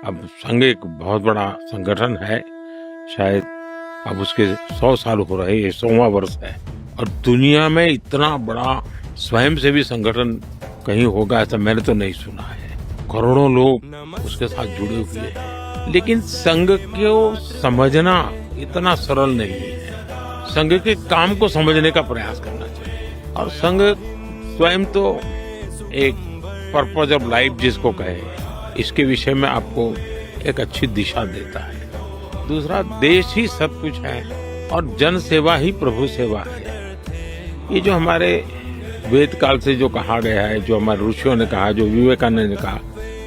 अब संघ एक बहुत बड़ा संगठन है, शायद अब उसके 100 साल हो रहे, ये 100वां वर्ष है और दुनिया में इतना बड़ा स्वयंसेवी संगठन कहीं होगा ऐसा मैंने तो नहीं सुना है। करोड़ों लोग उसके साथ जुड़े हुए हैं, लेकिन संघ को समझना इतना सरल नहीं है। संघ के काम को समझने का प्रयास करना चाहिए और संघ स्वयं तो एक पर्पज ऑफ लाइफ जिसको कहे, इसके विषय में आपको एक अच्छी दिशा देता है। दूसरा, देश ही सब कुछ है और जन सेवा ही प्रभु सेवा है। ये जो हमारे वेद काल से जो कहा गया है, जो हमारे ऋषियों ने कहा, जो विवेकानंद ने कहा,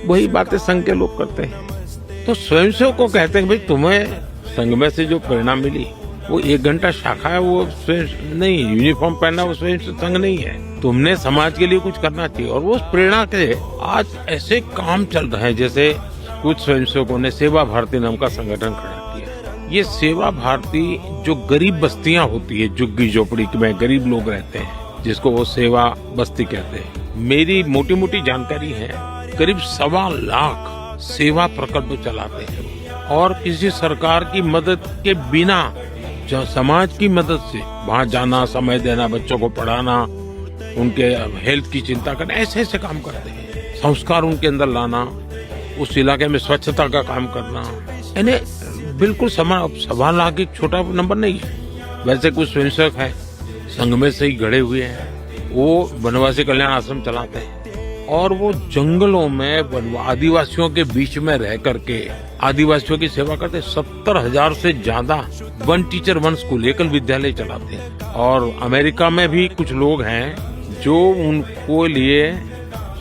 वही बातें संघ के लोग करते हैं। तो स्वयंसेवक को कहते हैं भाई तुम्हें संघ में से जो प्रेरणा मिली वो 1 घंटा शाखा है, वो स्वयं नहीं, यूनिफॉर्म पहनना वो स्वयं संघ नहीं है। तुमने समाज के लिए कुछ करना चाहिए और वो प्रेरणा के आज ऐसे काम चल रहे हैं। जैसे कुछ स्वयंसेवकों ने सेवा भारती नाम का संगठन खड़ा किया। ये सेवा भारती जो गरीब बस्तियां होती है, झुग्गी झोपड़ी में गरीब लोग रहते हैं, जिसको वो सेवा बस्ती कहते हैं। मेरी मोटी मोटी जानकारी है, करीब 1.25 लाख सेवा प्रकल्प चलाते हैं और किसी सरकार की मदद के बिना जो समाज की मदद से वहां जाना, समय देना, बच्चों को पढ़ाना, उनके हेल्थ की चिंता करना, ऐसे ऐसे काम करते हैं। संस्कार उनके अंदर लाना, उस इलाके में स्वच्छता का काम करना, यानी बिल्कुल 1.25 लाख एक छोटा नंबर नहीं है। वैसे कुछ स्वयंसेवक है संघ में से ही गढ़े हुए हैं, वो वनवासी कल्याण आश्रम चलाते हैं और वो जंगलों में आदिवासियों के बीच में रह करके आदिवासियों की सेवा करते। 70,000 से ज्यादा 1 टीचर 1 स्कूल, एकल विद्यालय चलाते हैं। और अमेरिका में भी कुछ लोग हैं जो उनको लिए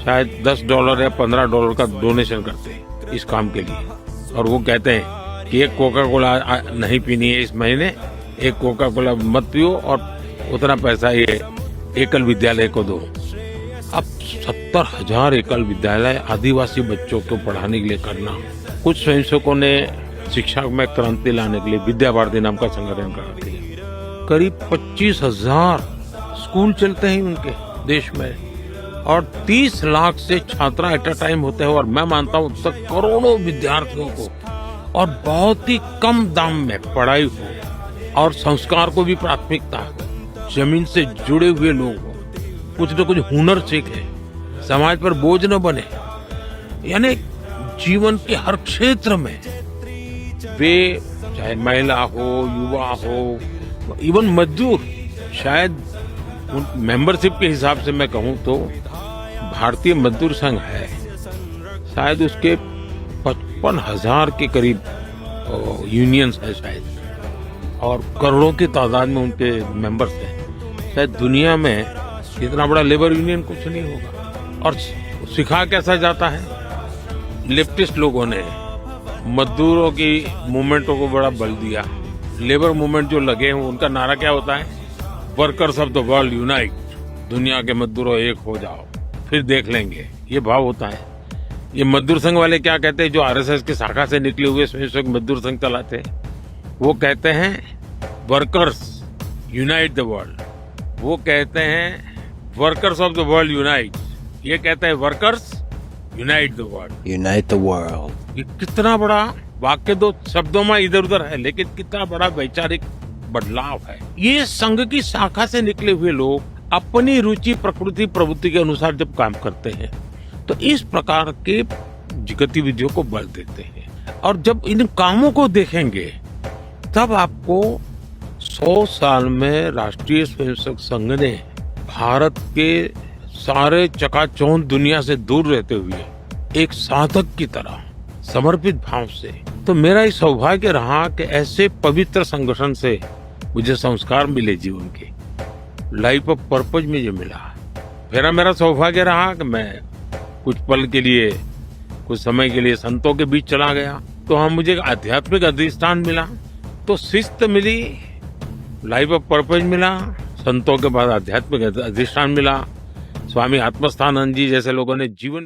शायद $10 या $15 का डोनेशन करते हैं इस काम के लिए। और वो कहते हैं कि एक कोका कोला नहीं पीनी है इस महीने, एक कोका कोला मत पियो और उतना पैसा ये एकल विद्यालय को दो। अब 70,000 एकल विद्यालय आदिवासी बच्चों को पढ़ाने के लिए करना। कुछ स्वयंसेवकों ने शिक्षा में क्रांति लाने के लिए विद्या भारती नाम का संगठन करा दिया। करीब 25,000 स्कूल चलते हैं उनके देश में और 30 लाख से छात्र एट अ टाइम होते हैं। और मैं मानता हूं अब तक करोड़ों विद्यार्थियों को और बहुत ही कम दाम में पढ़ाई हो और संस्कार को भी प्राथमिकता हो, जमीन से जुड़े हुए लोग हो, कुछ न कुछ हुनर सीखे, समाज पर बोझ न बने। यानी जीवन के हर क्षेत्र में वे, चाहे महिला हो, युवा हो, इवन मजदूर, शायद मेंबरशिप के हिसाब से मैं कहूं तो भारतीय मजदूर संघ है, शायद उसके 55,000 के करीब यूनियंस है शायद, और करोड़ों की तादाद में उनके मेंबर्स हैं। शायद दुनिया में इतना बड़ा लेबर यूनियन कुछ नहीं होगा। और सिखा कैसा जाता है, लेफ्टिस्ट लोगों ने मजदूरों की मूवमेंटों को बड़ा बल दिया। लेबर मूवमेंट जो लगे हैं उनका नारा क्या होता है, workers of the world unite, दुनिया के मजदूरों एक हो जाओ, फिर देख लेंगे, ये भाव होता है। ये मजदूर संघ वाले क्या कहते हैं, जो आरएसएस की शाखा से निकले हुए स्वयंसेवक मजदूर संघ चलाते हैं, वो कहते हैं वर्कर्स यूनाइट द वर्ल्ड। वो कहते हैं workers of the world unite, ये कहते हैं workers unite the world. Unite the world. ये कितना बड़ा वाक्य, 2 शब्दों में इधर उधर है, लेकिन कितना बड़ा वैचारिक बदलाव है। ये संघ की शाखा से निकले हुए लोग अपनी रुचि, प्रकृति, प्रवृत्ति के अनुसार जब काम करते हैं तो इस प्रकार के गतिविधियों को बल देते हैं। और जब इन कामों को देखेंगे तब आपको 100 साल में राष्ट्रीय स्वयंसेवक संघ ने भारत के सारे चकाचौंध दुनिया से दूर रहते हुए एक साधक की तरह समर्पित भाव से, तो मेरा ये सौभाग्य रहा कि ऐसे पवित्र संगठन से मुझे संस्कार मिले जीवन के, लाइफ ऑफ पर्पज में जो मिला। फिर मेरा सौभाग्य रहा कि मैं कुछ पल के लिए, कुछ समय के लिए संतों के बीच चला गया, तो हम मुझे आध्यात्मिक अधिष्ठान मिला, तो शिस्त मिली, लाइफ ऑफ पर्पज मिला, संतों के बाद आध्यात्मिक अधिष्ठान मिला। स्वामी आत्मस्थानंद जी जैसे लोगों ने जीवन